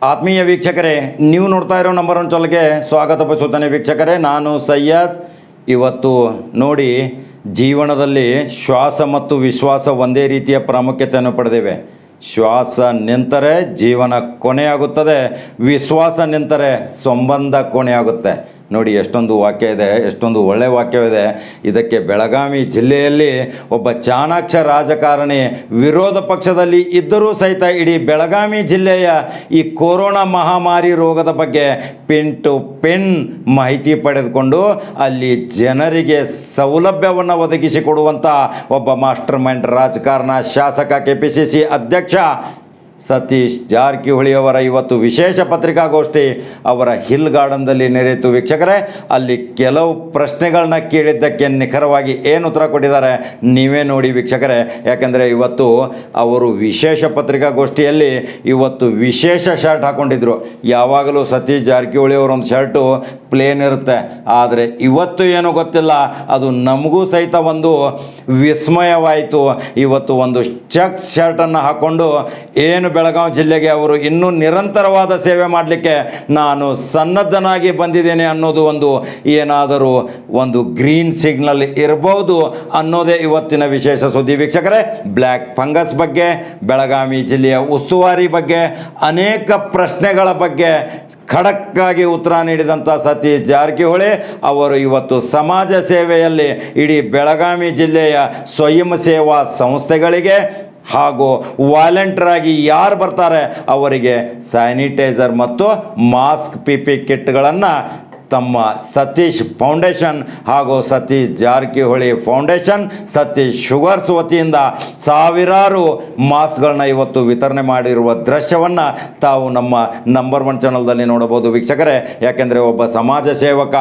ಆತ್ಮೀಯ ವೀಕ್ಷಕರೇ, ನೀವು ನೋಡ್ತಾ ಇರೋ ನಂಬರ್ ಒನ್ ಚಾನಲ್ಗೆ ಸ್ವಾಗತ ಬಯಸುತ್ತಾನೆ. ವೀಕ್ಷಕರೇ, ನಾನು ಸೈಯದ್. ಇವತ್ತು ನೋಡಿ, ಜೀವನದಲ್ಲಿ ಶ್ವಾಸ ಮತ್ತು ವಿಶ್ವಾಸ ಒಂದೇ ರೀತಿಯ ಪ್ರಾಮುಖ್ಯತೆಯನ್ನು ಪಡೆದಿವೆ. ಶ್ವಾಸ ನಿಂತರೆ ಜೀವನ ಕೊನೆಯಾಗುತ್ತದೆ, ವಿಶ್ವಾಸ ನಿಂತರೆ ಸಂಬಂಧ ಕೊನೆಯಾಗುತ್ತೆ. ನೋಡಿ, ಎಷ್ಟೊಂದು ವಾಕ್ಯ ಇದೆ, ಎಷ್ಟೊಂದು ಒಳ್ಳೆಯ ವಾಕ್ಯವಿದೆ. ಇದಕ್ಕೆ ಬೆಳಗಾವಿ ಜಿಲ್ಲೆಯಲ್ಲಿ ಒಬ್ಬ ಚಾಣಾಕ್ಷ ರಾಜಕಾರಣಿ ವಿರೋಧ ಪಕ್ಷದಲ್ಲಿ ಇದ್ದರೂ ಸಹಿತ ಇಡೀ ಬೆಳಗಾವಿ ಜಿಲ್ಲೆಯ ಈ ಕೊರೋನಾ ಮಹಾಮಾರಿ ರೋಗದ ಬಗ್ಗೆ ಪಿನ್ ಟು ಪಿನ್ ಮಾಹಿತಿ ಪಡೆದುಕೊಂಡು ಅಲ್ಲಿ ಜನರಿಗೆ ಸೌಲಭ್ಯವನ್ನು ಒದಗಿಸಿಕೊಡುವಂಥ ಒಬ್ಬ ಮಾಸ್ಟರ್ ಮೈಂಡ್ ರಾಜಕಾರಣ, ಶಾಸಕ, KPCC ಅಧ್ಯಕ್ಷ ಸತೀಶ್ ಜಾರಕಿಹೊಳಿ ಅವರ ಇವತ್ತು ವಿಶೇಷ ಪತ್ರಿಕಾಗೋಷ್ಠಿ ಅವರ ಹಿಲ್ ಗಾರ್ಡನ್ದಲ್ಲಿ ನಡೆಯಿತು. ವೀಕ್ಷಕರೇ, ಅಲ್ಲಿ ಕೆಲವು ಪ್ರಶ್ನೆಗಳನ್ನ ಕೇಳಿದ್ದಕ್ಕೆ ನಿಖರವಾಗಿ ಏನು ಉತ್ತರ ಕೊಟ್ಟಿದ್ದಾರೆ ನೀವೇ ನೋಡಿ ವೀಕ್ಷಕರೇ. ಯಾಕೆಂದರೆ ಇವತ್ತು ಅವರು ವಿಶೇಷ ಪತ್ರಿಕಾಗೋಷ್ಠಿಯಲ್ಲಿ ಇವತ್ತು ವಿಶೇಷ ಶರ್ಟ್ ಹಾಕ್ಕೊಂಡಿದ್ರು. ಯಾವಾಗಲೂ ಸತೀಶ್ ಜಾರಕಿಹೊಳಿ ಅವರೊಂದು ಶರ್ಟು ಪ್ಲೇನ್ ಇರುತ್ತೆ, ಆದರೆ ಇವತ್ತು ಏನೋ ಗೊತ್ತಿಲ್ಲ, ಅದು ನಮಗೂ ಸಹಿತ ಒಂದು ವಿಸ್ಮಯವಾಯಿತು. ಇವತ್ತು ಒಂದು ಚೆಕ್ ಶರ್ಟನ್ನು ಹಾಕ್ಕೊಂಡು ಏನು ಬೆಳಗಾವಿ ಜಿಲ್ಲೆಗೆ ಅವರು ಇನ್ನೂ ನಿರಂತರವಾದ ಸೇವೆ ಮಾಡಲಿಕ್ಕೆ ನಾನು ಸನ್ನದ್ಧನಾಗಿ ಬಂದಿದ್ದೇನೆ ಅನ್ನೋದು ಒಂದು ಏನಾದರೂ ಒಂದು ಗ್ರೀನ್ ಸಿಗ್ನಲ್ ಇರಬಹುದು ಅನ್ನೋದೇ ಇವತ್ತಿನ ವಿಶೇಷ ಸುದ್ದಿ. ವೀಕ್ಷಕರೇ, ಬ್ಲ್ಯಾಕ್ ಫಂಗಸ್ ಬಗ್ಗೆ, ಬೆಳಗಾವಿ ಜಿಲ್ಲೆಯ ಉಸ್ತುವಾರಿ ಬಗ್ಗೆ, ಅನೇಕ ಪ್ರಶ್ನೆಗಳ ಬಗ್ಗೆ ಖಡಕ್ಕಾಗಿ ಉತ್ತರ ನೀಡಿದಂಥ ಸತೀಶ್ ಜಾರಕಿಹೊಳಿ ಅವರು ಇವತ್ತು ಸಮಾಜ ಸೇವೆಯಲ್ಲಿ ಇಡೀ ಬೆಳಗಾವಿ ಜಿಲ್ಲೆಯ ಸ್ವಯಂ ಸೇವಾ ಸಂಸ್ಥೆಗಳಿಗೆ ಹಾಗೂ ವಾಲಂಟಿಯರಾಗಿ ಯಾರು ಬರ್ತಾರೆ ಅವರಿಗೆ ಸ್ಯಾನಿಟೈಸರ್ ಮತ್ತು ಮಾಸ್ಕ್ PPE ಕಿಟ್ಗಳನ್ನು ತಮ್ಮ ಸತೀಶ್ ಫೌಂಡೇಶನ್ ಹಾಗೂ ಸತೀಶ್ ಜಾರಕಿಹೊಳಿ ಫೌಂಡೇಶನ್, ಸತೀಶ್ ಶುಗರ್ಸ್ ವತಿಯಿಂದ ಸಾವಿರಾರು ಮಾಸ್ಕ್ಗಳನ್ನ ಇವತ್ತು ವಿತರಣೆ ಮಾಡಿರುವ ದೃಶ್ಯವನ್ನು ತಾವು ನಮ್ಮ ನಂಬರ್ ಒನ್ ಚಾನಲ್ದಲ್ಲಿ ನೋಡಬಹುದು ವೀಕ್ಷಕರೇ. ಯಾಕೆಂದರೆ ಒಬ್ಬ ಸಮಾಜ ಸೇವಕ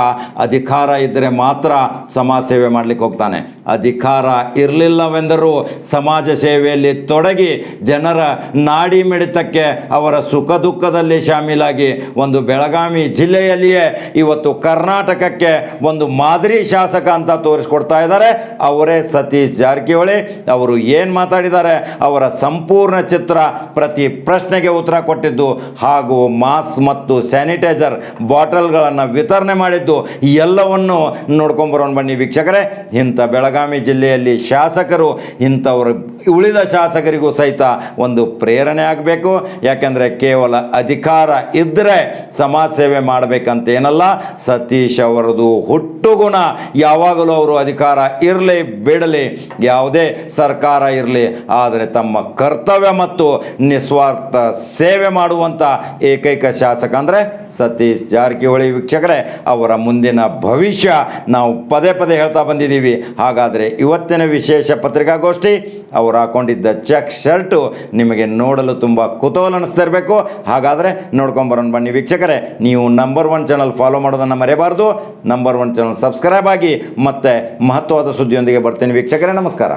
ಅಧಿಕಾರ ಇದ್ದರೆ ಮಾತ್ರ ಸಮಾಜ ಸೇವೆ ಮಾಡಲಿಕ್ಕೆ ಹೋಗ್ತಾನೆ. ಅಧಿಕಾರ ಇರಲಿಲ್ಲವೆಂದರೂ ಸಮಾಜ ಸೇವೆಯಲ್ಲಿ ತೊಡಗಿ ಜನರ ನಾಡಿ ಮಿಡಿತಕ್ಕೆ ಅವರ ಸುಖ ದುಃಖದಲ್ಲಿ ಶಾಮೀಲಾಗಿ ಒಂದು ಬೆಳಗಾವಿ ಜಿಲ್ಲೆಯಲ್ಲಿಯೇ ಇವತ್ತು ಕರ್ನಾಟಕಕ್ಕೆ ಒಂದು ಮಾದರಿ ಶಾಸಕ ಅಂತ ತೋರಿಸ್ಕೊಡ್ತಾ ಇದ್ದಾರೆ. ಅವರೇ ಸತೀಶ್ ಜಾರಕಿಹೊಳಿ. ಅವರು ಏನು ಮಾತಾಡಿದ್ದಾರೆ, ಅವರ ಸಂಪೂರ್ಣ ಚಿತ್ರ, ಪ್ರತಿ ಪ್ರಶ್ನೆಗೆ ಉತ್ತರ ಕೊಟ್ಟಿದ್ದು ಹಾಗೂ ಮಾಸ್ಕ್ ಮತ್ತು ಸ್ಯಾನಿಟೈಸರ್ ಬಾಟಲ್ಗಳನ್ನು ವಿತರಣೆ ಮಾಡಿದ್ದು ಎಲ್ಲವನ್ನು ನೋಡ್ಕೊಂಬರೋಣ ಬನ್ನಿ ವೀಕ್ಷಕರೇ. ಇಂಥ ಬೆಳಗಾವಿ ಜಿಲ್ಲೆಯಲ್ಲಿ ಶಾಸಕರು ಇಂಥವರು ಉಳಿದ ಶಾಸಕರಿಗೂ ಸಹಿತ ಒಂದು ಪ್ರೇರಣೆ ಆಗಬೇಕು. ಯಾಕೆಂದರೆ ಕೇವಲ ಅಧಿಕಾರ ಇದ್ದರೆ ಸಮಾಜ ಸೇವೆ ಮಾಡಬೇಕಂತೇನಲ್ಲ. ಸತೀಶ್ ಅವರದು ಹುಟ್ಟುಗುಣ ಯಾವಾಗಲೂ ಅವರು ಅಧಿಕಾರ ಇರಲಿ ಬಿಡಲಿ, ಯಾವುದೇ ಸರ್ಕಾರ ಇರಲಿ, ಆದರೆ ತಮ್ಮ ಕರ್ತವ್ಯ ಮತ್ತು ನಿಸ್ವಾರ್ಥ ಸೇವೆ ಮಾಡುವಂಥ ಏಕೈಕ ಶಾಸಕ ಅಂದರೆ ಸತೀಶ್ ಜಾರಕಿಹೊಳಿ. ವೀಕ್ಷಕರೇ, ಅವರ ಮುಂದಿನ ಭವಿಷ್ಯ ನಾವು ಪದೇ ಪದೇ ಹೇಳ್ತಾ ಬಂದಿದ್ದೀವಿ. ಹಾಗಾದರೆ ಇವತ್ತಿನ ವಿಶೇಷ ಪತ್ರಿಕಾಗೋಷ್ಠಿ ಅವರು ಹಾಕೊಂಡಿದ್ದ ಚೆಕ್ ಶರ್ಟು ನಿಮಗೆ ನೋಡಲು ತುಂಬ ಕುತೂಹಲ ಅನ್ನಿಸ್ತಾ ಇರಬೇಕು. ಹಾಗಾದರೆ ನೋಡ್ಕೊಂಬರೋಣ ಬನ್ನಿ ವೀಕ್ಷಕರೇ. ನೀವು ನಂಬರ್ ಒನ್ ಚಾನಲ್ ಫಾಲೋ ಮಾಡೋದನ್ನು ಮರೆಯಬಾರ್ದು. ನಂಬರ್ ಒನ್ ಚಾನಲ್ ಸಬ್ಸ್ಕ್ರೈಬ್ ಆಗಿ ಮತ್ತೆ ಮಹತ್ವದ ಸುದ್ದಿಯೊಂದಿಗೆ ಬರ್ತೀನಿ ವೀಕ್ಷಕರೇ. ನಮಸ್ಕಾರ.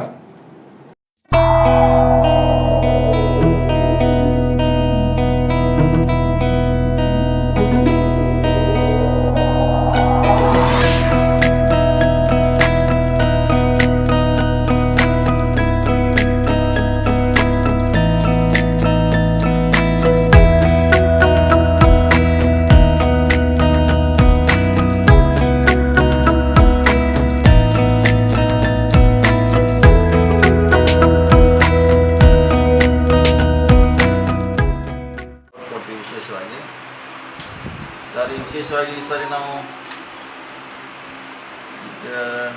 ವಿಶೇಷವಾಗಿ ಈ ಸರಿ ನಾವು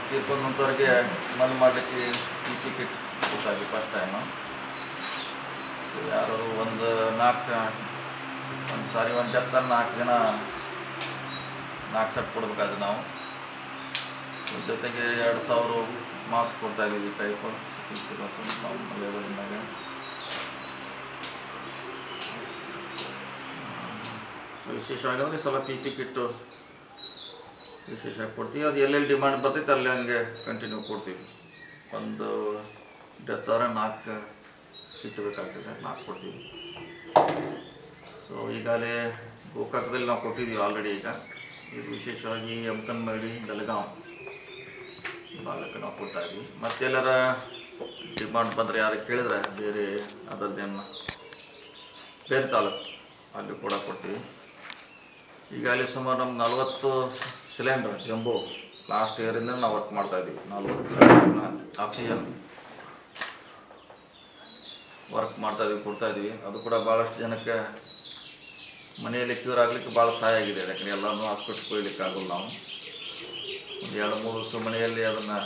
ತೀರ್ಕೊಂಡಂಥವ್ರಿಗೆ ಮಣ್ಣು ಮಾಡಲಿಕ್ಕೆ PPE ಕಿಟ್ ಕೊಟ್ಟಾಗಿ ಫಸ್ಟ್ ಟೈಮು. ಯಾರು ಒಂದು ಡೆತ್ತನ್ನು 4 ಜನ 4 ಸೆಟ್ ಕೊಡ್ಬೇಕಾದ್ರೆ ನಾವು ಜೊತೆಗೆ 2000 ಮಾಸ್ಕ್ ಕೊಡ್ತಾಯಿದ್ದೀವಿ ಟೈಪು ನಮ್ಮ ಲೇಬಲಿಂದಾಗ. ವಿಶೇಷವಾಗಿ ಅಂದರೆ ಸ್ವಲ್ಪ PPE ಕಿಟ್ಟು ವಿಶೇಷವಾಗಿ ಕೊಡ್ತೀವಿ. ಅದು ಎಲ್ಲೆಲ್ಲಿ ಡಿಮಾಂಡ್ ಬರ್ತೈತೆ ಅಲ್ಲಿ ಹಂಗೆ ಕಂಟಿನ್ಯೂ ಕೊಡ್ತೀವಿ. ಒಂದು ಡೆತ್ ಆದರೆ 4 ಕಿಟ್ ಬೇಕಾಗ್ತದೆ, 4 ಕೊಡ್ತೀವಿ. ಸೊ ಈಗಾಗಲೇ ಗೋಕಾಕದಲ್ಲಿ ನಾವು ಕೊಟ್ಟಿದ್ದೀವಿ ಆಲ್ರೆಡಿ. ಈಗ ಇದು ವಿಶೇಷವಾಗಿ ಯಮಕನ್ಮಡಿ, ಬೆಳಗಾವಿ ಭಾಗಕ್ಕೆ ನಾವು ಕೊಡ್ತಾಯಿದ್ವಿ. ಮತ್ತೆಲ್ಲರ ಡಿಮಾಂಡ್ ಬಂದರೆ ಯಾರು ಕೇಳಿದ್ರೆ ಬೇರೆ ಅದರದ್ದೇನು ಬೇರೆ ತಾಲೂಕು ಅಲ್ಲಿ ಕೂಡ ಕೊಡ್ತೀವಿ. ಈಗ ಅಲ್ಲಿ ಸುಮಾರು ನಮ್ಮ 40 ಸಿಲಿಂಡರ್ ಜಂಬೋ ಲಾಸ್ಟ್ ಇಯರಿಂದ ನಾವು ವರ್ಕ್ ಮಾಡ್ತಾಯಿದ್ದೀವಿ. 40 ಸಿಲಿಂಡರ್ನ ಆಕ್ಸಿಜನ್ ವರ್ಕ್ ಮಾಡ್ತಾಯಿದ್ದೀವಿ, ಕೊಡ್ತಾಯಿದ್ದೀವಿ. ಅದು ಕೂಡ ಭಾಳಷ್ಟು ಜನಕ್ಕೆ ಮನೆಯಲ್ಲಿ ಕ್ಯೂರ್ ಆಗಲಿಕ್ಕೆ ಭಾಳ ಸಹಾಯ ಆಗಿದೆ. ಯಾಕಂದರೆ ಎಲ್ಲನೂ ಹಾಸ್ಪಿಟ್ಲ್ಗೆ ಹೋಗ್ಲಿಕ್ಕೆ ಆಗೋಲ್ಲ. ನಾವು ಒಂದು 2-3 ದಿವಸ ಮನೆಯಲ್ಲಿ ಅದನ್ನು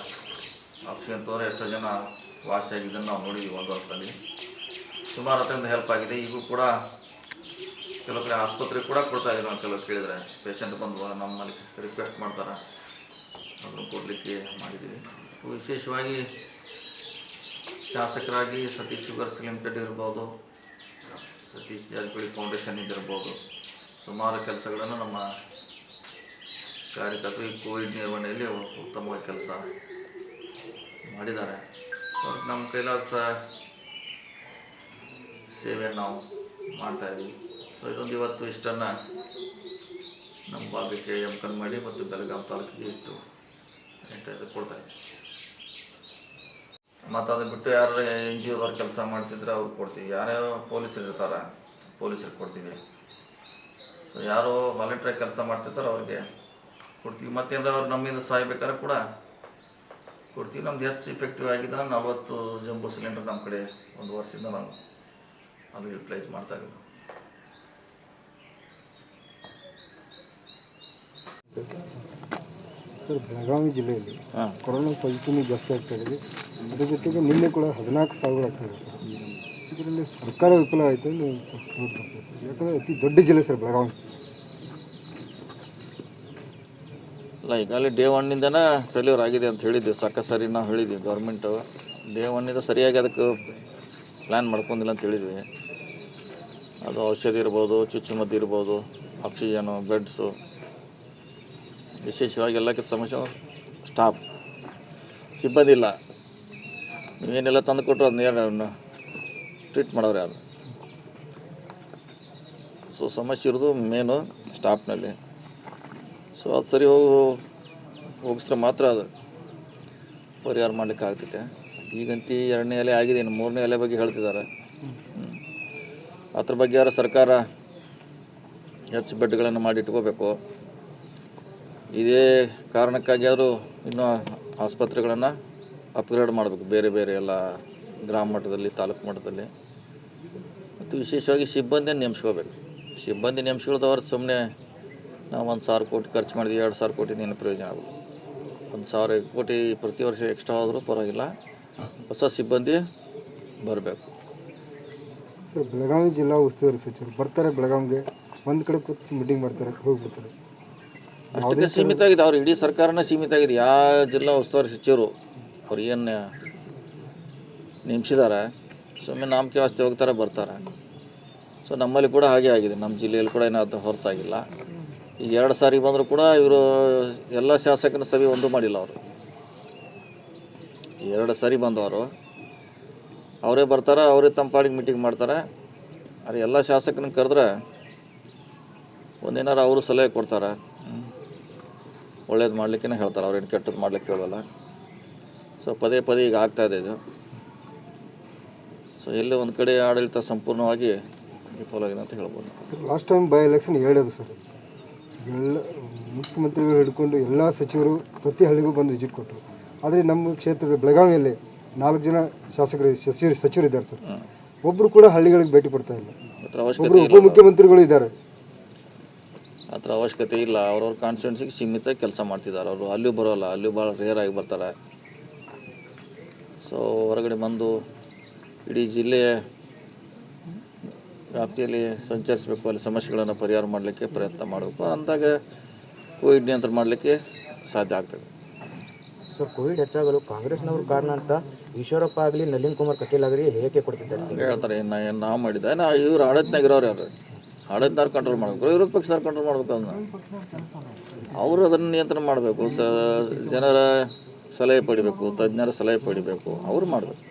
ಆಕ್ಸಿಜನ್ ತೊಗೊಂಡ್ರೆ ಎಷ್ಟೋ ಜನ ವಾಸಿ ಆಗಿದ್ದನ್ನು ನಾವು ನೋಡಿದ್ದೀವಿ. ಒಂದು ವರ್ಷದಲ್ಲಿ ಸುಮಾರು ಅದರಿಂದ ಹೆಲ್ಪ್ ಆಗಿದೆ. ಈಗೂ ಕೂಡ ಕೆಲವು ಕಡೆ ಆಸ್ಪತ್ರೆಗೆ ಕೂಡ ಕೊಡ್ತಾಯಿದ್ದೀವಿ. ನಾವು ಕೆಲವು ಕೇಳಿದರೆ ಪೇಷಂಟ್ ಬಂದು ನಮ್ಮಲ್ಲಿ ರಿಕ್ವೆಸ್ಟ್ ಮಾಡ್ತಾರೆ, ಅದನ್ನು ಕೊಡಲಿಕ್ಕೆ ಮಾಡಿದ್ದೀವಿ. ವಿಶೇಷವಾಗಿ ಶಾಸಕರಾಗಿ ಸತೀಶ್ ಶುಗರ್ಸ್ ಲಿಮಿಟೆಡ್ ಇರ್ಬೋದು, ಸತೀಶ್ ಜಾರಕಿಹೊಳಿ ಫೌಂಡೇಶನ್ ಇದಿರ್ಬೋದು, ಸುಮಾರು ಕೆಲಸಗಳನ್ನು ನಮ್ಮ ಕಾರ್ಯಕರ್ತರು ಈ ಕೋವಿಡ್ ನಿರ್ವಹಣೆಯಲ್ಲಿ ಉತ್ತಮವಾಗಿ ಕೆಲಸ ಮಾಡಿದ್ದಾರೆ. ಸೊ ನಮ್ಮ ಕೈಲಾದ ಸೇವೆ ನಾವು ಮಾಡ್ತಾಯಿದ್ದೀವಿ. ಸೊ ಇದೊಂದು ಇವತ್ತು ಇಷ್ಟನ್ನು ನಮ್ಮ ಭಾಗಕ್ಕೆ ಎಮ್ಕನ್ಮಡಿ ಮತ್ತು ಬೆಳಗಾಂ ತಾಲೂಕಿಗೆ ಇಷ್ಟು ಕೊಡ್ತಾಯಿದ್ದೀವಿ. ಮತ್ತು ಅದನ್ನು ಬಿಟ್ಟು ಯಾರು NGO ಅವ್ರು ಕೆಲಸ ಮಾಡ್ತಿದ್ರೆ ಅವ್ರಿಗೆ ಕೊಡ್ತೀವಿ. ಯಾರ್ಯಾವ ಪೊಲೀಸರು ಇರ್ತಾರೆ ಪೊಲೀಸರಿಗೆ ಕೊಡ್ತೀವಿ. ಸೊ ಯಾರು ವಾಲಂಟ್ರಿ ಕೆಲಸ ಮಾಡ್ತಿರ್ತಾರೆ ಅವ್ರಿಗೆ ಕೊಡ್ತೀವಿ. ಮತ್ತೇನಾರ ಅವ್ರು ನಮ್ಮಿಂದ ಸಹಾಯಬೇಕಾದ್ರೆ ಕೂಡ ಕೊಡ್ತೀವಿ. ನಮ್ದು ಹೆಚ್ಚು ಇಫೆಕ್ಟಿವ್ ಆಗಿದೆ 40 ಜಂಬೋ ಸಿಲಿಂಡರ್ ನಮ್ಮ ಕಡೆ ಒಂದು ವರ್ಷದಿಂದ ನಾವು ಅದು ಯುಟಿಲೈಸ್ ಮಾಡ್ತಾಯಿದ್ದೀವಿ. ಸರ್, ಬೆಳಗಾವಿ ಜಿಲ್ಲೆಯಲ್ಲಿ ಕೊರೋನಾ ಪಾಸಿಟಿವ್ ಜಾಸ್ತಿ ಆಗ್ತಾ ಇದೆ. ಅದ್ರ ಜೊತೆಗೆ ನಿನ್ನೆ ಕೂಡ 14 ಸಾವಿರಗಳಾಗ್ತಾ ಇದೆ ಸರ್. ಇದರಲ್ಲಿ ಸರ್ಕಾರ ವಿಫಲ ಆಯಿತು ಅಂತ ಸ್ವಲ್ಪ ನೋಡ್ತಾರೆ ಸರ್. ಯಾಕಂದರೆ ಅತಿ ದೊಡ್ಡ ಜಿಲ್ಲೆ ಸರ್ ಬೆಳಗಾವಿ. ಇಲ್ಲ, ಈಗಾಗಲೇ ಡೇ 1ನಿಂದನೇ ಫೇಲ್ಯೂರ್ ಆಗಿದೆ ಅಂತ ಹೇಳಿದ್ವಿ. ಸಾಕಷ್ಟು ಸರಿ ನಾವು ಹೇಳಿದ್ವಿ. ಗೌರ್ಮೆಂಟು ಡೇ 1ನಿಂದ ಸರಿಯಾಗಿ ಅದಕ್ಕೆ ಪ್ಲ್ಯಾನ್ ಮಾಡ್ಕೊಂಡಿಲ್ಲ ಅಂತ ಹೇಳಿದ್ವಿ. ಅದು ಔಷಧಿ ಇರ್ಬೋದು, ಚುಚ್ಚುಮದ್ದು ಇರ್ಬೋದು, ಆಕ್ಸಿಜನು, ಬೆಡ್ಸು, ವಿಶೇಷವಾಗಿ ಎಲ್ಲಕ್ಕಿಂತ ಸಮಸ್ಯೆ ಸ್ಟಾಫ್, ಸಿಬ್ಬಂದಿ ಇಲ್ಲ. ನೀವೇನೆಲ್ಲ ತಂದು ಕೊಟ್ಟರು ಅದನ್ನ ಯಾರು ಟ್ರೀಟ್ ಮಾಡೋರು ಯಾರು? ಸೊ ಸಮಸ್ಯೆ ಇರೋದು ಮೇನು ಸ್ಟಾಫ್ನಲ್ಲಿ. ಸೊ ಅದು ಸರಿ ಹೋಗಿಸಿದ್ರೆ ಮಾತ್ರ ಅದು ಪರಿಹಾರ ಮಾಡಲಿಕ್ಕೆ ಆಗ್ತೈತೆ. ಈಗಂತೂ 2ನೇ ಅಲೆ ಆಗಿದೆ, ಇನ್ನು 3ನೇ ಅಲೆ ಬಗ್ಗೆ ಹೇಳ್ತಿದ್ದಾರೆ. ಅದ್ರ ಬಗ್ಗೆ ಯಾರು ಸರ್ಕಾರ ಹೆಚ್ಚು ಬೆಡ್ಗಳನ್ನು ಮಾಡಿ ಇಟ್ಕೋಬೇಕು. ಇದೇ ಕಾರಣಕ್ಕಾಗಿ ಅವರು ಇನ್ನೂ ಆಸ್ಪತ್ರೆಗಳನ್ನು ಅಪ್ಗ್ರೇಡ್ ಮಾಡಬೇಕು, ಬೇರೆ ಬೇರೆ ಎಲ್ಲ ಗ್ರಾಮ ಮಟ್ಟದಲ್ಲಿ, ತಾಲೂಕು ಮಟ್ಟದಲ್ಲಿ. ಮತ್ತು ವಿಶೇಷವಾಗಿ ಸಿಬ್ಬಂದಿಯನ್ನು ನೇಮಿಸ್ಕೋಬೇಕು. ಸಿಬ್ಬಂದಿ ನೇಮಿಸ್ಕೊಳ್ಳೋದವ್ರು ಸುಮ್ಮನೆ ನಾವು 1,000 ಕೋಟಿ ಖರ್ಚು ಮಾಡಿದ್ವಿ, 2,000 ಕೋಟಿಯಿಂದ ಏನು ಪ್ರಯೋಜನ ಆಗೋದು. 1,000 ಕೋಟಿ ಪ್ರತಿ ವರ್ಷ ಎಕ್ಸ್ಟ್ರಾ ಆದರೂ ಪರವಾಗಿಲ್ಲ, ಹೊಸ ಸಿಬ್ಬಂದಿ ಬರಬೇಕು. ಸರ್, ಬೆಳಗಾವಿ ಜಿಲ್ಲಾ ಉಸ್ತುವಾರಿ ಸಚಿವರು ಬರ್ತಾರೆ ಬೆಳಗಾವಿಗೆ, ಒಂದು ಕಡೆ ಕೂತು ಮೀಟಿಂಗ್ ಮಾಡ್ತಾರೆ, ಹೋಗ್ಬಿಡ್ತಾರೆ. ಅಷ್ಟಕ್ಕೆ ಸೀಮಿತ ಆಗಿದೆ. ಅವ್ರು ಇಡೀ ಸರ್ಕಾರನೇ ಸೀಮಿತ ಆಗಿದೆ. ಯಾವ ಜಿಲ್ಲಾ ಉಸ್ತುವಾರಿ ಸಚಿವರು ಅವ್ರು ಏನು ನೇಮಿಸಿದ್ದಾರೆ ಸುಮ್ಮನೆ ನಾಮಕೆ ವಾಸ್ತೆ ಹೋಗ್ತಾರೆ, ಬರ್ತಾರೆ. ಸೊ ನಮ್ಮಲ್ಲಿ ಕೂಡ ಹಾಗೆ ಆಗಿದೆ. ನಮ್ಮ ಜಿಲ್ಲೆಯಲ್ಲಿ ಕೂಡ ಏನೂ ಹೊರತಾಗಿಲ್ಲ. ಈಗ 2 ಸಾರಿ ಬಂದರೂ ಕೂಡ ಇವರು ಎಲ್ಲ ಶಾಸಕನ ಸಭೆ ಒಂದೂ ಮಾಡಿಲ್ಲ. ಅವರು 2 ಸಾರಿ ಬಂದವರು ಅವರೇ ಬರ್ತಾರೆ, ಅವರೇ ತಮ್ಮ ಪಾಡಿಗೆ ಮೀಟಿಂಗ್ ಮಾಡ್ತಾರೆ. ಆದರೆ ಎಲ್ಲ ಶಾಸಕನ ಕರೆದ್ರೆ ಒಂದೇನಾರು ಅವರು ಸಲಹೆ ಕೊಡ್ತಾರೆ, ಒಳ್ಳೇದು ಮಾಡಲಿಕ್ಕೆ ಹೇಳ್ತಾರೆ. ಅವ್ರೇನು ಕೆಟ್ಟದ್ದು ಮಾಡ್ಲಿಕ್ಕೆ ಹೇಳೋಲ್ಲ. ಸೊ ಪದೇ ಪದೇ ಈಗ ಆಗ್ತಾಯಿದೆ ಇದು. ಸೊ ಎಲ್ಲೇ ಒಂದು ಕಡೆ ಆಡಳಿತ ಸಂಪೂರ್ಣವಾಗಿ ವಿಫಲವಾಗಿದೆ ಅಂತ ಹೇಳ್ಬೋದು. ಲಾಸ್ಟ್ ಟೈಮ್ ಬೈ ಎಲೆಕ್ಷನ್ ಹೇಳಿದೆ ಸರ್, ಎಲ್ಲ ಮುಖ್ಯಮಂತ್ರಿಗಳು ಹಿಡ್ಕೊಂಡು ಎಲ್ಲ ಸಚಿವರು ಪ್ರತಿ ಹಳ್ಳಿಗೂ ಬಂದು ವಿಸಿಟ್ ಕೊಟ್ಟರು. ಆದರೆ ನಮ್ಮ ಕ್ಷೇತ್ರದ ಬೆಳಗಾವಿಯಲ್ಲಿ 4 ಜನ ಸಚಿವರಿದ್ದಾರೆ ಸರ್. ಒಬ್ಬರು ಕೂಡ ಹಳ್ಳಿಗಳಿಗೆ ಭೇಟಿ ಕೊಡ್ತಾ ಇಲ್ಲ. ಒಬ್ಬರು ಉಪಮುಖ್ಯಮಂತ್ರಿಗಳು ಇದ್ದಾರೆ. ಆ ಥರ ಅವಶ್ಯಕತೆ ಇಲ್ಲ. ಅವ್ರವ್ರ ಕಾನ್ಸ್ಟಿಟ್ಯೂನ್ಸಿಗೆ ಸೀಮಿತ ಕೆಲಸ ಮಾಡ್ತಿದ್ದಾರೆ. ಅವರು ಅಲ್ಲಿಯೂ ಬರೋಲ್ಲ, ಅಲ್ಲಿಯೂ ಭಾಳ ರೇರಾಗಿ ಬರ್ತಾರೆ. ಸೊ ಹೊರಗಡೆ ಬಂದು ಇಡೀ ಜಿಲ್ಲೆಯ ವ್ಯಾಪ್ತಿಯಲ್ಲಿ ಸಂಚರಿಸಬೇಕು, ಅಲ್ಲಿ ಸಮಸ್ಯೆಗಳನ್ನು ಪರಿಹಾರ ಮಾಡಲಿಕ್ಕೆ ಪ್ರಯತ್ನ ಮಾಡಬೇಕು. ಅಂದಾಗ ಕೋವಿಡ್ ನಿಯಂತ್ರಣ ಮಾಡಲಿಕ್ಕೆ ಸಾಧ್ಯ ಆಗ್ತದೆ. ಸರ್, ಕೋವಿಡ್ ಹೆಚ್ಚಾಗಲು ಕಾಂಗ್ರೆಸ್ನವ್ರ ಕಾರಣ ಅಂತ ಈಶ್ವರಪ್ಪ ಆಗಲಿ ನಳಿನ್ ಕುಮಾರ್ ಕಟೀಲ್ ಆಗಲಿ ಹೇಳಿಕೆ ಕೊಡ್ತಿದ್ದಾರೆ. ಹೇಳ್ತಾರೆ ನಾವು ಮಾಡಿದ್ದೆ. ಇವ್ರು ಆಡಳಿತನಾಗ ಇರೋರು ಯಾರು? ಆಡಳಿತದವ್ರು ಕಂಟ್ರೋಲ್ ಮಾಡಬೇಕು, ವಿರೋಧ ಪಕ್ಷದವ್ರು ಕಂಟ್ರೋಲ್ ಮಾಡಬೇಕು. ಅದನ್ನು ಅವರು ಅದನ್ನು ನಿಯಂತ್ರಣ ಮಾಡಬೇಕು. ಜನರ ಸಲಹೆ ಪಡಿಬೇಕು, ತಜ್ಞರ ಸಲಹೆ ಪಡಿಬೇಕು, ಅವರು ಮಾಡಬೇಕು.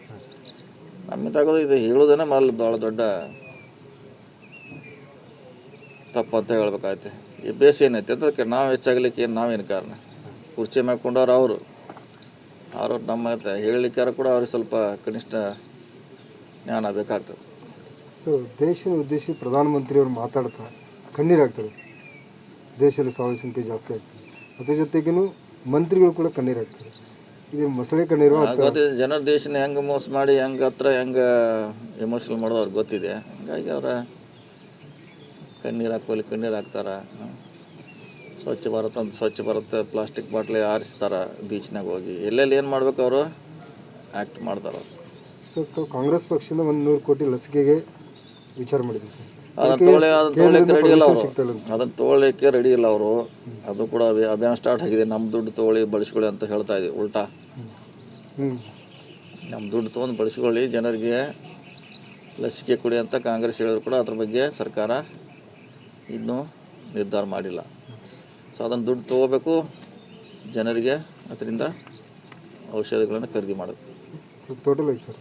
ನಮ್ಮಿಂದಾಗೋದು ಇದು ಹೇಳೋದೇ ಭಾಳ ದೊಡ್ಡ ತಪ್ಪು ಅಂತ ಹೇಳ್ಬೇಕಾಯ್ತು. ಈ ಬೇಸ್ ಏನೈತೆ ಅದಕ್ಕೆ ನಾವು ಹೆಚ್ಚಾಗಲಿಕ್ಕೆ ನಾವೇನು ಕಾರಣ? ಕುರ್ಚಿ ಮಾಡ್ಕೊಂಡವ್ರು ಅವರು ನಮ್ಮ ಹೇಳಲಿಕ್ಕಾರ ಕೂಡ ಅವ್ರಿಗೆ ಸ್ವಲ್ಪ ಕನಿಷ್ಠ ಜ್ಞಾನ ಬೇಕಾಗ್ತದೆ. ಸೊ ದೇಶನ ಉದ್ದೇಶಿ ಪ್ರಧಾನಮಂತ್ರಿಯವರು ಮಾತಾಡ್ತಾ ಕಣ್ಣೀರಾಗ್ತಾರೆ. ದೇಶದಲ್ಲಿ ಸಾವಿರ ಸಂಖ್ಯೆ ಜಾಸ್ತಿ ಆಗ್ತದೆ. ಅದ್ರ ಜೊತೆಗೇನು ಮಂತ್ರಿಗಳು ಕೂಡ ಕಣ್ಣೀರಾಗ್ತಾರೆ. ಇದು ಮೊಸಳೆ ಕಣ್ಣೀರು ಗೊತ್ತಿದೆ, ಜನರ ದೇಶನ ಹೆಂಗೆ ಮೋಸ ಮಾಡಿ ಹೆಂಗೆ ಎಮೋಷನಲ್ ಮಾಡೋದು ಅವ್ರಿಗೆ ಗೊತ್ತಿದೆ. ಹಂಗಾಗಿ ಅವರ ಕಣ್ಣೀರು ಹಾಕ್ತಾರೆ. ಸ್ವಚ್ಛ ಭಾರತ್ ಅಂತ ಸ್ವಚ್ಛ ಭಾರತ್ ಪ್ಲಾಸ್ಟಿಕ್ ಬಾಟ್ಲಿ ಆರಿಸ್ತಾರೆ ಬೀಚ್ನಾಗ ಹೋಗಿ. ಎಲ್ಲೆಲ್ಲಿ ಏನು ಮಾಡ್ಬೇಕು ಅವರು ಆ್ಯಕ್ಟ್ ಮಾಡ್ತಾರೆ. ಸೊ ಕಾಂಗ್ರೆಸ್ ಪಕ್ಷದಿಂದ 100 ಕೋಟಿ ಲಸಿಕೆಗೆ ವಿಚಾರ ಮಾಡಿದ್ರು ಸರ್. ಅದನ್ನು ತೊಗೊಳಕ್ಕೆ ರೆಡಿ ಇಲ್ಲ ಅವರು. ಅದನ್ನು ತೊಗೊಳ್ಳಿಕ್ಕೆ ರೆಡಿ ಇಲ್ಲ ಅವರು. ಅದು ಕೂಡ ಅಭಿಯಾನ ಸ್ಟಾರ್ಟ್ ಆಗಿದೆ. ನಮ್ಮ ದುಡ್ಡು ತೊಗೊಳ್ಳಿ ಬಳಸ್ಕೊಳ್ಳಿ ಅಂತ ಹೇಳ್ತಾ ಇದ್ದೀವಿ. ಉಲ್ಟಾ ನಮ್ಮ ದುಡ್ಡು ತೊಗೊಂಡು ಬಳಸ್ಕೊಳ್ಳಿ, ಜನರಿಗೆ ಲಸಿಕೆ ಕೊಡಿ ಅಂತ ಕಾಂಗ್ರೆಸ್ ಹೇಳಿದ್ರು ಕೂಡ ಅದ್ರ ಬಗ್ಗೆ ಸರ್ಕಾರ ಇನ್ನೂ ನಿರ್ಧಾರ ಮಾಡಿಲ್ಲ. ಸೊ ಅದನ್ನು ದುಡ್ಡು ತೊಗೋಬೇಕು, ಜನರಿಗೆ ಅದರಿಂದ ಔಷಧಿಗಳನ್ನು ಖರೀದಿ ಮಾಡಬೇಕು. ಸೊ ಟೋಟಲ್ ಆಗಿ ಸರ್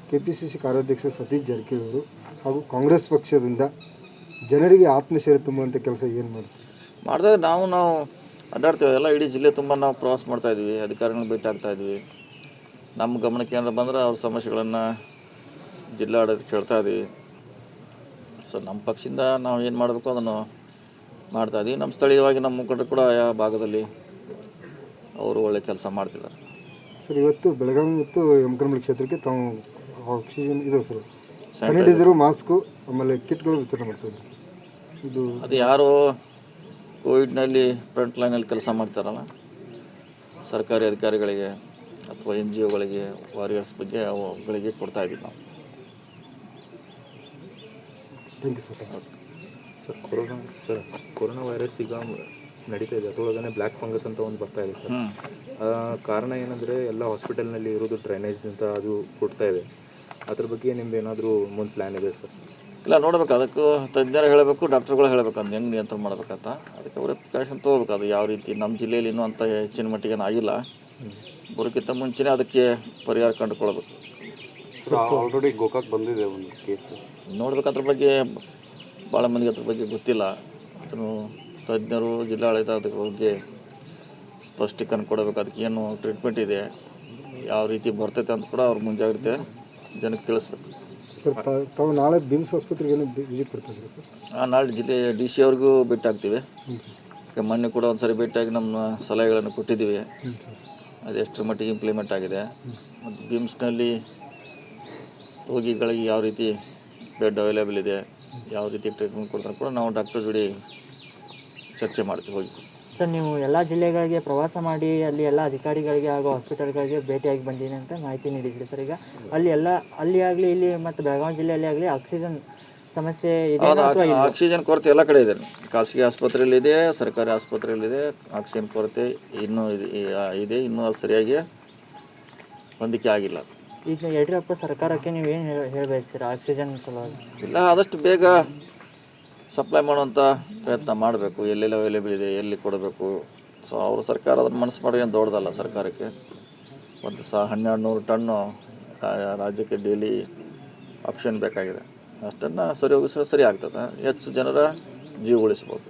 KPCC ಕಾರ್ಯಾಧ್ಯಕ್ಷ ಸತೀಶ್ ಜಾರಕಿಹೊಳಿ ಅವರು ಹಾಗೂ ಕಾಂಗ್ರೆಸ್ ಪಕ್ಷದಿಂದ ಜನರಿಗೆ ಆತ್ಮಶೈರ್ಯ ತುಂಬುವಂಥ ಕೆಲಸ ಏನು ಮಾಡ್ತಾರೆ? ನಾವು ಅಡ್ಡಾಡ್ತೇವೆ ಎಲ್ಲ, ಇಡೀ ಜಿಲ್ಲೆ ತುಂಬ ನಾವು ಪ್ರವಾಸ ಮಾಡ್ತಾಯಿದ್ವಿ, ಅಧಿಕಾರಿಗಳನ್ನ ಭೇಟಿ ಆಗ್ತಾಯಿದ್ವಿ. ನಮ್ಮ ಗಮನಕ್ಕೆ ಏನಾರು ಬಂದರೆ ಅವ್ರ ಸಮಸ್ಯೆಗಳನ್ನು ಜಿಲ್ಲಾ ಆಡಳಿತಕ್ಕೆ ಹೇಳ್ತಾ ಇದ್ದೀವಿ. ಸೊ ನಮ್ಮ ಪಕ್ಷದಿಂದ ನಾವು ಏನು ಮಾಡಬೇಕು ಅದನ್ನು ಮಾಡ್ತಾಯಿದ್ವಿ. ನಮ್ಮ ಸ್ಥಳೀಯವಾಗಿ ನಮ್ಮ ಮುಖಂಡರು ಕೂಡ ಆಯಾ ಭಾಗದಲ್ಲಿ ಅವರು ಒಳ್ಳೆ ಕೆಲಸ ಮಾಡ್ತಿದ್ದಾರೆ. ಸರ್ ಇವತ್ತು ಬೆಳಗಾವಿ ಮತ್ತು ಯಮಕನಮರಡಿ ಕ್ಷೇತ್ರಕ್ಕೆ ತಾವು ಆಕ್ಸಿಜನ್ ಇದೆ ಸರ್, ಸ್ಯಾನಿಟೈಸರು, ಮಾಸ್ಕು ಆಮೇಲೆ ಕಿಟ್ಗಳು ವಿತರಣೆ ಮಾಡ್ತಾಯಿದ್ದಾರೆ. ಅದು ಯಾರು ಕೋವಿಡ್ನಲ್ಲಿ ಫ್ರಂಟ್ ಲೈನಲ್ಲಿ ಕೆಲಸ ಮಾಡ್ತಾರಲ್ಲ, ಸರ್ಕಾರಿ ಅಧಿಕಾರಿಗಳಿಗೆ ಅಥವಾ NGOಗಳಿಗೆ, ವಾರಿಯರ್ಸ್ ಬಗ್ಗೆ ಅವುಗಳಿಗೆ ಕೊಡ್ತಾಯಿದ್ದೀವಿ ನಾವು. Thank you sir. Corona virus ಈಗ ನಡೀತಾ ಇದೆ, ಅದರೊಳಗನೆ ಬ್ಲ್ಯಾಕ್ ಫಂಗಸ್ ಅಂತ ಒಂದು ಬರ್ತಾ ಇದೆ ಸರ್. ಕಾರಣ ಏನಂದರೆ ಎಲ್ಲ ಹಾಸ್ಪಿಟಲ್ನಲ್ಲಿ ಇರೋದು ಡ್ರೈನೇಜ್ನಿಂದ ಅದು ಕೊಡ್ತಾ ಇದೆ. ಅದ್ರ ಬಗ್ಗೆ ನಿಮ್ದು ಏನಾದರೂ ಮುಂದೆ ಪ್ಲ್ಯಾನ್ ಇದೆ ಸರ್? ಇಲ್ಲ, ನೋಡ್ಬೇಕು. ಅದಕ್ಕೂ ತಜ್ಞರು ಹೇಳಬೇಕು, ಡಾಕ್ಟ್ರುಗಳು ಹೇಳಬೇಕು ಅದು ಹೆಂಗೆ ನಿಯಂತ್ರಣ ಮಾಡ್ಬೇಕಂತ. ಅದಕ್ಕೆ ಅವರೇ ಪ್ರಿಕಾಷನ್ ತೊಗೋಬೇಕು. ಅದು ಯಾವ ರೀತಿ ನಮ್ಮ ಜಿಲ್ಲೆಯಲ್ಲಿ ಇನ್ನೂ ಅಂತ ಹೆಚ್ಚಿನ ಮಟ್ಟಿಗೆ ಆಗಿಲ್ಲ. ಬರೋಕ್ಕಿಂತ ಮುಂಚೆನೇ ಅದಕ್ಕೆ ಪರಿಹಾರ ಕಂಡುಕೊಳ್ಬೇಕು. ಆಲ್ರೆಡಿ ಗೋಕಾಕ್ ಬಂದಿದೆ ಒಂದು ಕೇಸ್. ನೋಡ್ಬೇಕು, ಅದ್ರ ಬಗ್ಗೆ ಭಾಳ ಮಂದಿಗೆ ಅದ್ರ ಬಗ್ಗೆ ಗೊತ್ತಿಲ್ಲ. ಅದನ್ನು ತಜ್ಞರು, ಜಿಲ್ಲಾಡಳಿತ ಅದ್ರ ಬಗ್ಗೆ ಸ್ಪಷ್ಟೀಕರಣ ಕೊಡಬೇಕು. ಅದಕ್ಕೆ ಏನು ಟ್ರೀಟ್ಮೆಂಟ್ ಇದೆ, ಯಾವ ರೀತಿ ಬರ್ತೈತೆ ಅಂತ ಕೂಡ ಅವ್ರ ಮುಂಜಾಗ್ರತೆ ಜನಕ್ಕೆ ತಿಳಿಸ್ಬೇಕು. ಸರ್ ತಾವು ನಾಳೆ ಬಿಮ್ಸ್ ಆಸ್ಪತ್ರೆಗೆ ವಿಸಿಟ್ ಕೊಡ್ತೀವಿ ಸರ್? ನಾಳೆ ಜಿಲ್ಲೆ DC ಅವ್ರಿಗೂ ಭೇಟಿ ಆಗ್ತೀವಿ. ಮೊನ್ನೆ ಕೂಡ ಒಂದು ಸರಿ ಭೇಟಿಯಾಗಿ ನಮ್ಮ ಸಲಹೆಗಳನ್ನು ಕೊಟ್ಟಿದ್ದೀವಿ. ಅದು ಎಷ್ಟರ ಮಟ್ಟಿಗೆ ಇಂಪ್ಲಿಮೆಂಟ್ ಆಗಿದೆ, ಮತ್ತು ಬಿಮ್ಸ್ನಲ್ಲಿ ರೋಗಿಗಳಿಗೆ ಯಾವ ರೀತಿ ಬೆಡ್ ಅವೈಲೇಬಲ್ ಇದೆ, ಯಾವ ರೀತಿ ಟ್ರೀಟ್ಮೆಂಟ್ ಕೊಡ್ತಾರೆ ಕೂಡ ನಾವು ಡಾಕ್ಟರ್ ಜೋಡಿ ಚರ್ಚೆ ಮಾಡ್ತೀವಿ ಹೋಗಿ. ಸರ್, ನೀವು ಎಲ್ಲ ಜಿಲ್ಲೆಗಳಿಗೆ ಪ್ರವಾಸ ಮಾಡಿ ಅಲ್ಲಿ ಎಲ್ಲ ಅಧಿಕಾರಿಗಳಿಗೆ ಹಾಗೂ ಹಾಸ್ಪಿಟಲ್ಗಳಿಗೆ ಭೇಟಿಯಾಗಿ ಬಂದೀನಿ ಅಂತ ಮಾಹಿತಿ ನೀಡಿದ್ರಿ ಸರ್. ಈಗ ಅಲ್ಲಿ ಆಗಲಿ ಇಲ್ಲಿ ಮತ್ತು ಬೆಳಗಾವಿ ಜಿಲ್ಲೆಯಲ್ಲಿ ಆಗಲಿ ಆಕ್ಸಿಜನ್ ಸಮಸ್ಯೆ ಇದೆ ಅಥವಾ ಇಲ್ಲ? ಆಕ್ಸಿಜನ್ ಕೊರತೆ ಎಲ್ಲ ಕಡೆ ಇದೆ. ಖಾಸಗಿ ಆಸ್ಪತ್ರೆಯಲ್ಲಿದೆ, ಸರ್ಕಾರಿ ಆಸ್ಪತ್ರೆಯಲ್ಲಿದೆ. ಆಕ್ಸಿಜನ್ ಕೊರತೆ ಇನ್ನೂ ಇದೆ, ಇನ್ನೂ ಅದು ಸರಿಯಾಗಿ ಹೊಂದಿಕೆ ಆಗಿಲ್ಲ. ಈಗ ಯಡಿಯೂರಪ್ಪ ಸರ್ಕಾರಕ್ಕೆ ನೀವು ಏನು ಹೇಳಬಯಸ್ತೀರಾ ಆಕ್ಸಿಜನ್ ಸಲುವಾಗಿ? ಇಲ್ಲ, ಆದಷ್ಟು ಬೇಗ ಸಪ್ಲೈ ಮಾಡುವಂಥ ಪ್ರಯತ್ನ ಮಾಡಬೇಕು. ಎಲ್ಲೆಲ್ಲಿ ಅವೈಲೇಬಲ್ ಇದೆ, ಎಲ್ಲಿ ಕೊಡಬೇಕು. ಸೊ ಅವರು ಸರ್ಕಾರ ಅದನ್ನು ಮನಸ್ಸು ಮಾಡಿ ಏನು ದೊಡ್ಡದಲ್ಲ ಸರ್ಕಾರಕ್ಕೆ. ಒಂದು 1200 ಟನ್ನು ರಾಜ್ಯಕ್ಕೆ ಡೈಲಿ ಆಪ್ಷನ್ ಬೇಕಾಗಿದೆ. ಅಷ್ಟನ್ನು ಸರಿ ಹೋಗಿಸಿದ್ರೆ ಸರಿ ಆಗ್ತದೆ, ಹೆಚ್ಚು ಜನರ ಜೀವ ಉಳಿಸ್ಬೋದು.